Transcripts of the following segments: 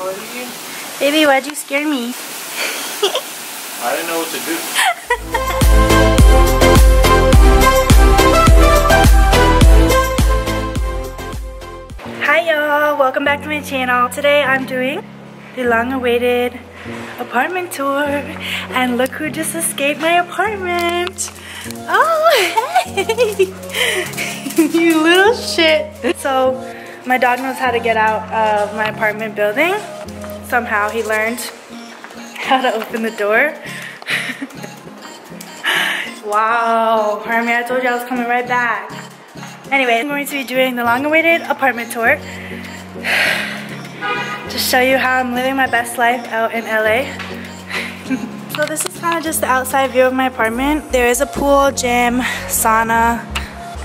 buddy. Baby, why'd you scare me? I didn't know what to do. Hi y'all, welcome back to my channel. Today I'm doing the long-awaited apartment tour, and look who just escaped my apartment. Oh, hey! You little shit. So my dog knows how to get out of my apartment building. Somehow he learned how to open the door. Wow, Hermie, I told you I was coming right back. Anyway, I'm going to be doing the long-awaited apartment tour to show you how I'm living my best life out in LA. So this is kind of just the outside view of my apartment. There is a pool, gym, sauna,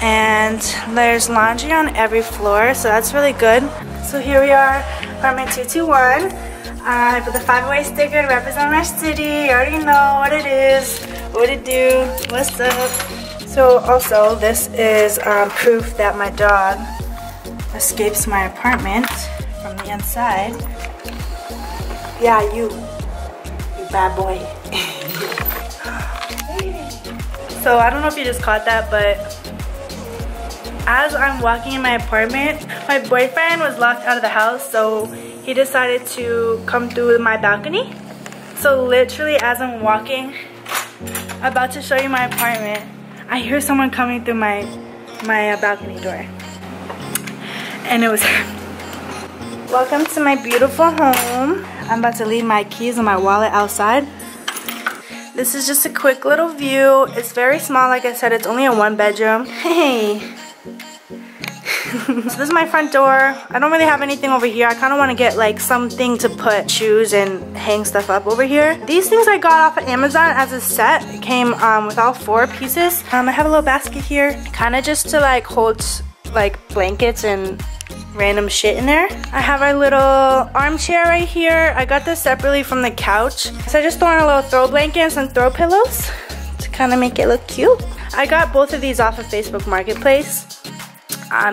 and there's laundry on every floor, so that's really good. So here we are, apartment 221. I put the 508 sticker to represent my city. You already know what it is, what it do, what's up. So also, this is proof that my dog escapes my apartment from the inside. Yeah, you bad boy. So I don't know if you just caught that, but as I'm walking in my apartment, my boyfriend was locked out of the house, so he decided to come through my balcony. So literally as I'm walking, about to show you my apartment, I hear someone coming through my balcony door. And it was welcome to my beautiful home. I'm about to leave my keys and my wallet outside. This is just a quick little view. It's very small, like I said, it's only a 1-bedroom. Hey. So this is my front door. I don't really have anything over here. I kind of want to get like something to put shoes and hang stuff up over here. These things I got off of Amazon as a set. It came with all 4 pieces. I have a little basket here, kind of just to like hold like blankets and random shit in there. I have a little armchair right here. I got this separately from the couch. So I just throw on a little throw blanket and some throw pillows to kind of make it look cute. I got both of these off of Facebook Marketplace.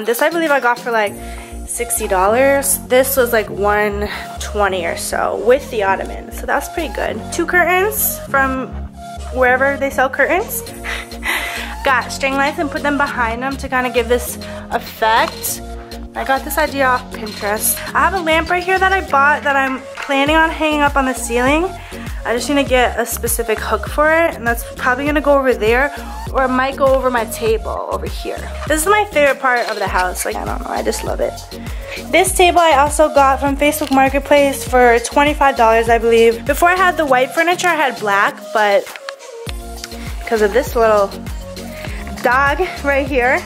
This I believe I got for like $60. This was like $120 or so with the ottoman, so that's pretty good. 2 curtains from wherever they sell curtains. Got string lights and put them behind them to kind of give this effect. I got this idea off Pinterest. I have a lamp right here that I bought that I'm planning on hanging up on the ceiling. I just need to get a specific hook for it, and that's probably gonna go over there, or it might go over my table over here. This is my favorite part of the house. Like, I don't know, I just love it. This table I also got from Facebook Marketplace for $25, I believe. Before I had the white furniture, I had black, but because of this little dog right here,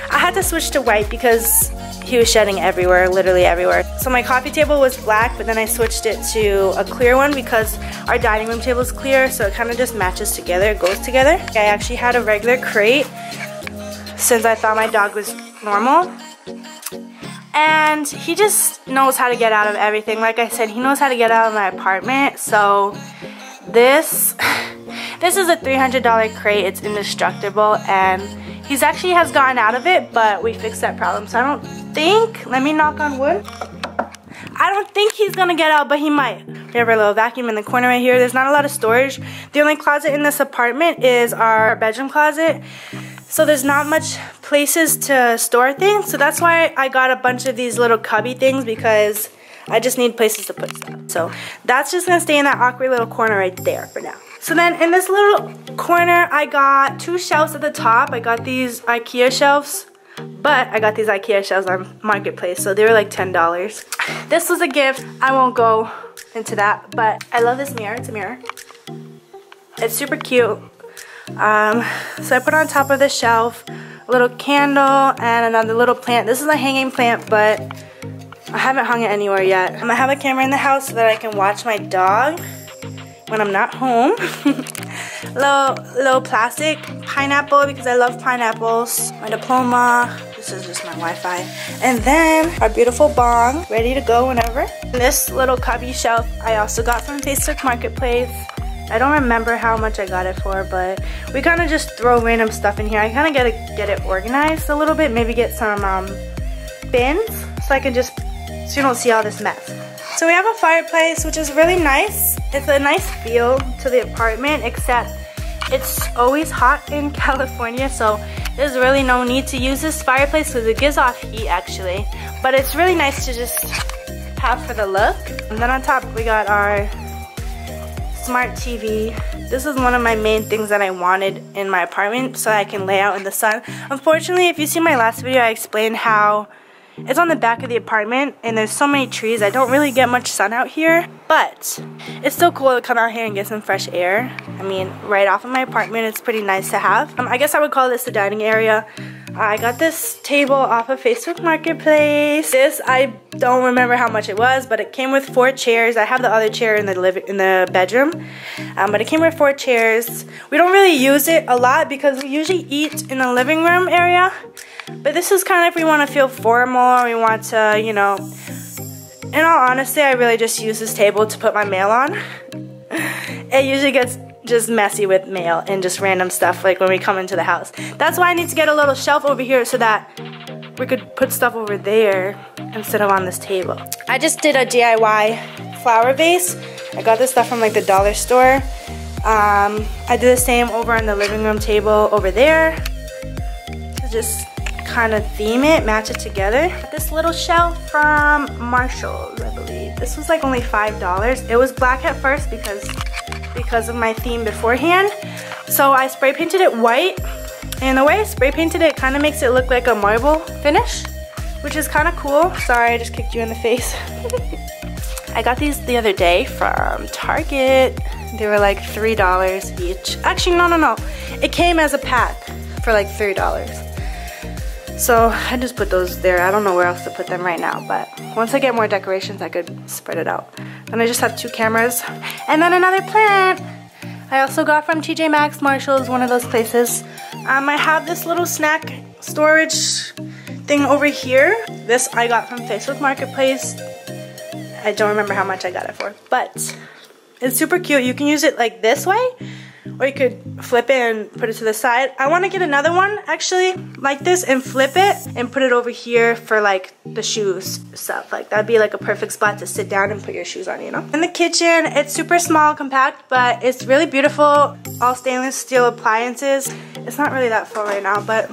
I had to switch to white because he was shedding everywhere, literally everywhere. So my coffee table was black, but then I switched it to a clear one because our dining room table is clear, so it kind of just matches together, it goes together. I actually had a regular crate since I thought my dog was normal. And he just knows how to get out of everything. Like I said, he knows how to get out of my apartment. So this is a $300 crate. It's indestructible, and he actually has gotten out of it, but we fixed that problem. So I don't think, let me knock on wood. I don't think he's gonna get out, but he might. We have our little vacuum in the corner right here. There's not a lot of storage. The only closet in this apartment is our bedroom closet. So there's not much places to store things. So that's why I got a bunch of these little cubby things, because I just need places to put stuff. So that's just gonna stay in that awkward little corner right there for now. So then in this little corner, I got 2 shelves at the top. I got these IKEA shelves, but I got these IKEA shelves on Marketplace, so they were like $10. This was a gift. I won't go into that, but I love this mirror. It's a mirror. It's super cute. So I put on top of the shelf a little candle and another little plant. This is a hanging plant, but I haven't hung it anywhere yet. I'm gonna have a camera in the house so that I can watch my dog when I'm not home. little plastic pineapple because I love pineapples. My diploma. This is just my Wi-Fi. And then our beautiful bong, ready to go whenever. And this little cubby shelf I also got from Facebook Marketplace. I don't remember how much I got it for, but we kind of just throw random stuff in here. I kind of gotta get it organized a little bit. Maybe get some bins so I can just, so you don't see all this mess. So we have a fireplace, which is really nice. It's a nice feel to the apartment, except it's always hot in California, so there's really no need to use this fireplace because it gives off heat actually. But it's really nice to just have for the look. And then on top we got our smart TV. This is one of my main things that I wanted in my apartment so I can lay out in the sun. Unfortunately, if you see my last video, I explained how it's on the back of the apartment and there's so many trees. I don't really get much sun out here, but it's still cool to come out here and get some fresh air. I mean, right off of my apartment, it's pretty nice to have. I guess I would call this the dining area. I got this table off of Facebook Marketplace. This, I don't remember how much it was, but it came with 4 chairs. I have the other chair in the bedroom, but it came with 4 chairs. We don't really use it a lot because we usually eat in the living room area. But this is kind of if we want to feel formal, we want to, you know, in all honesty, I really just use this table to put my mail on. It usually gets just messy with mail and just random stuff like when we come into the house. That's why I need to get a little shelf over here so that we could put stuff over there instead of on this table. I just did a DIY flower vase. I got this stuff from like the dollar store. I did the same over on the living room table over there to just kind of theme it, match it together. This little shelf from Marshall's, I believe. This was like only $5. It was black at first because of my theme beforehand. So I spray painted it white, and the way I spray painted it kind of makes it look like a marble finish, which is kind of cool. Sorry, I just kicked you in the face. I got these the other day from Target. They were like $3 each. Actually, no. It came as a pack for like $3. So I just put those there. I don't know where else to put them right now, but once I get more decorations, I could spread it out. And I just have 2 cameras. And then another plant I also got from TJ Maxx, Marshall's, one of those places. I have this little snack storage thing over here. This I got from Facebook Marketplace. I don't remember how much I got it for, but it's super cute. You can use it like this way, or you could flip it and put it to the side. I want to get another one actually like this and flip it and put it over here for like the shoes stuff. Like that'd be like a perfect spot to sit down and put your shoes on, you know? In the kitchen, it's super small, compact, but it's really beautiful. All stainless steel appliances. It's not really that full right now, but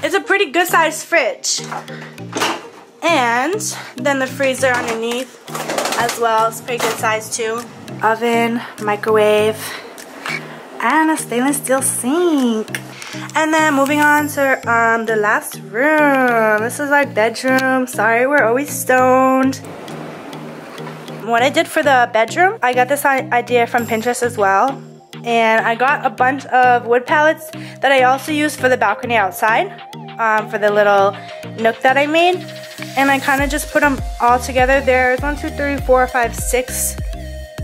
it's a pretty good sized fridge. And then the freezer underneath as well. It's pretty good size too. Oven, microwave, and a stainless steel sink. And then moving on to the last room. This is our bedroom. Sorry, we're always stoned. What I did for the bedroom, I got this idea from Pinterest as well. And I got a bunch of wood pallets that I also used for the balcony outside, for the little nook that I made. And I kind of just put them all together. There's 1, 2, 3, 4, 5, 6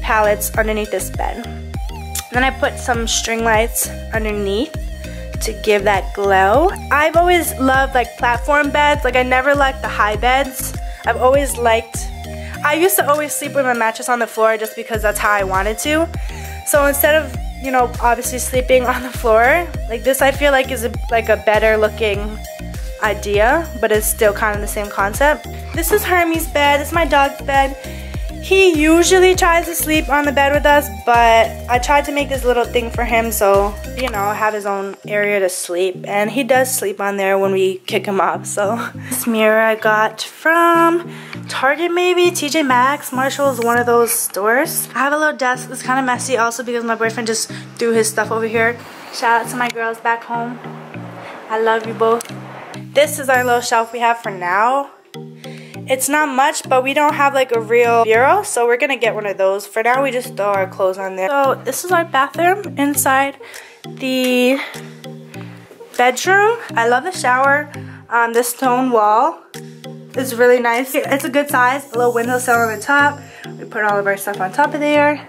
pallets underneath this bed. Then I put some string lights underneath to give that glow. I've always loved like platform beds. Like I never liked the high beds. I used to always sleep with my mattress on the floor just because that's how I wanted to. So instead of, you know, obviously sleeping on the floor, like this I feel like is like a better looking idea, but it's still kind of the same concept. This is Hermie's bed. This is my dog's bed. He usually tries to sleep on the bed with us, but I tried to make this little thing for him so, you know, have his own area to sleep. And he does sleep on there when we kick him up, so. This mirror I got from Target maybe, TJ Maxx, Marshall's, one of those stores. I have a little desk. It's kind of messy also because my boyfriend just threw his stuff over here. Shout out to my girls back home. I love you both. This is our little shelf we have for now. It's not much, but we don't have like a real bureau, so we're gonna get one of those. For now, we just throw our clothes on there. So this is our bathroom inside the bedroom. I love the shower. This stone wall is really nice. It's a good size. A little windowsill on the top. We put all of our stuff on top of there.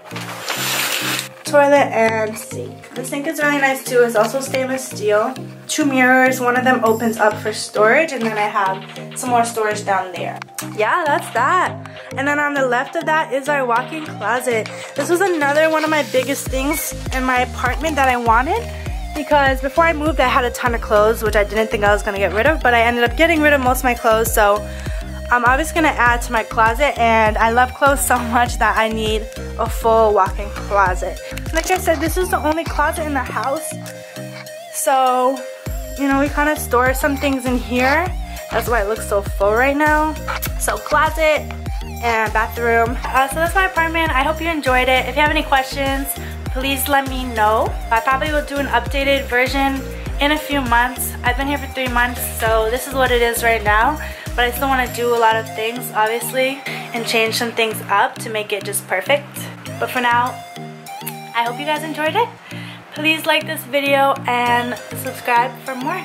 Toilet and sink. The sink is really nice too. It's also stainless steel. 2 mirrors. One of them opens up for storage, and then I have some more storage down there. Yeah, that's that. And then on the left of that is our walk-in closet. This was another one of my biggest things in my apartment that I wanted, because before I moved I had a ton of clothes, which I didn't think I was going to get rid of, but I ended up getting rid of most of my clothes. So I'm obviously gonna add to my closet, and I love clothes so much that I need a full walk-in closet. Like I said, this is the only closet in the house, so you know, we kind of store some things in here. That's why it looks so full right now. So closet and bathroom. So that's my apartment. I hope you enjoyed it. If you have any questions, please let me know. I probably will do an updated version in a few months. I've been here for 3 months, so this is what it is right now. But I still want to do a lot of things, obviously, and change some things up to make it just perfect. But for now, I hope you guys enjoyed it. Please like this video and subscribe for more.